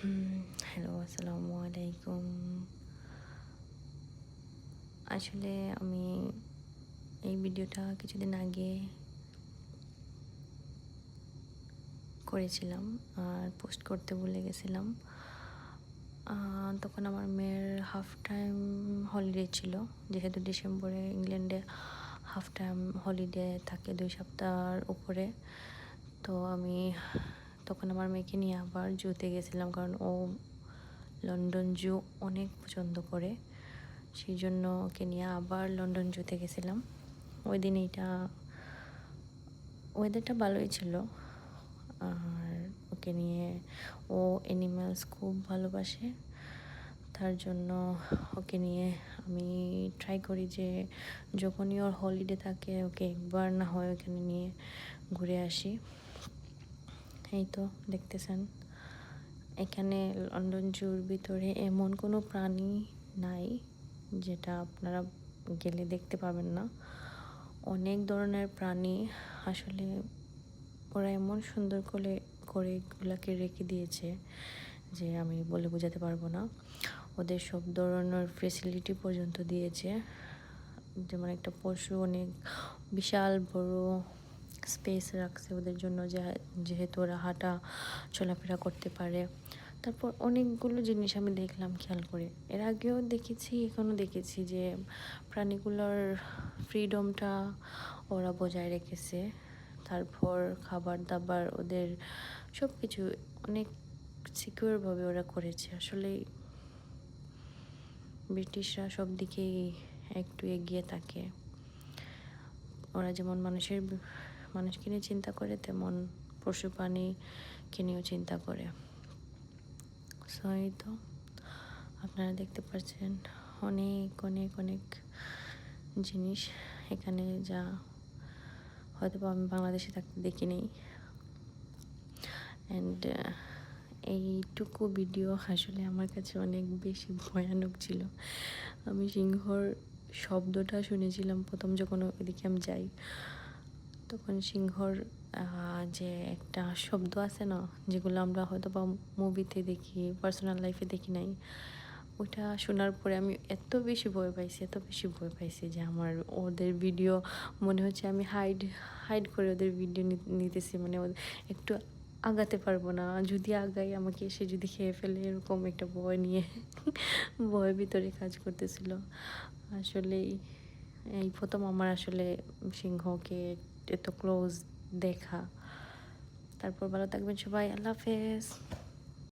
Hello, আসসালামু আলাইকুম। আসলে আমি এই ভিডিওটা কিছুদিন আগে করেছিলাম আর পোস্ট করতে ভুলে গেছিলাম। তখন আমার মেয়ের হাফ টাইম হলিডে ছিল, যেহেতু ডিসেম্বরে ইংল্যান্ডে হাফ টাইম হলিডে থাকে 2 সপ্তাহের উপরে। তো আমি তখন আমার মেয়েকে নিয়ে আবার জুতে গেছিলাম, কারণ ও লন্ডন জু অনেক পছন্দ করে। সেই জন্য ওকে নিয়ে আবার লন্ডন জুতে গেছিলাম। ওই দিন এইটা ওয়েদারটা ভালোই ছিল। আর ওকে নিয়ে, ও অ্যানিম্যালস খুব ভালোবাসে, তার জন্য ওকে নিয়ে আমি ট্রাই করি যে যখনই ওর হলিডে থাকে ওকে একবার না হয় ওখানে নিয়ে ঘুরে আসি। এই তো দেখতেছেন, এখানে লন্ডন জুর ভিতরে এমন কোনো প্রাণী নাই যেটা আপনারা গেলে দেখতে পাবেন না। অনেক ধরনের প্রাণী, আসলে ওরা এমন সুন্দর করে করে এগুলাকে রেখে দিয়েছে যে আমি বলে বোঝাতে পারবো না। ওদের সব ধরনের ফেসিলিটি পর্যন্ত দিয়েছে। যেমন একটা পশু অনেক বিশাল বড় স্পেস রাখছে ওদের জন্য, যেহেতু ওরা হাঁটা চলাফেরা করতে পারে। তারপর অনেকগুলো জিনিস আমি দেখলাম খেয়াল করে, এর আগেও দেখেছি, এখনও দেখেছি যে প্রাণীগুলোর ফ্রিডমটা ওরা বজায় রেখেছে। তারপর খাবার দাবার ওদের সব কিছু অনেক সিকিউরভাবে ওরা করেছে। আসলে ব্রিটিশরা সব দিকেই একটু এগিয়ে থাকে। ওরা যেমন মানুষকে নিয়ে চিন্তা করে, তেমন পশু প্রাণীকে নিয়েও চিন্তা করে। সো এই তো আপনারা দেখতে পাচ্ছেন অনেক অনেক অনেক জিনিস এখানে, যা হয়তো আমি বাংলাদেশে থাকতে দেখি নেই। অ্যান্ড এইটুকু ভিডিও আসলে আমার কাছে অনেক বেশি ভয়ানক ছিল। আমি সিংহর শব্দটা শুনেছিলাম প্রথম যখন ওইদিকে আমি যাই, তখন সিংহর যে একটা শব্দ আছে না, যেগুলো আমরা হয়তো বা মুভিতে দেখি, পার্সোনাল লাইফে দেখি নাই, ওটা শোনার পরে আমি এত বেশি ভয় পাইছি যে আমার ওদের ভিডিও মনে হচ্ছে আমি হাইড করে ওদের ভিডিও নিতেছি। মানে একটু আগাতে পারবো না, যদি আগাই আমাকে এসে যদি খেয়ে ফেলে, এরকম একটা ভয় নিয়ে ভয় ভিতরে কাজ করতেছিল। আসলেই এই প্রথম আমার আসলে সিংহকে এত ক্লোজ দেখা। তারপর ভালো থাকবেন সবাই, আল্লাহ হাফেজ।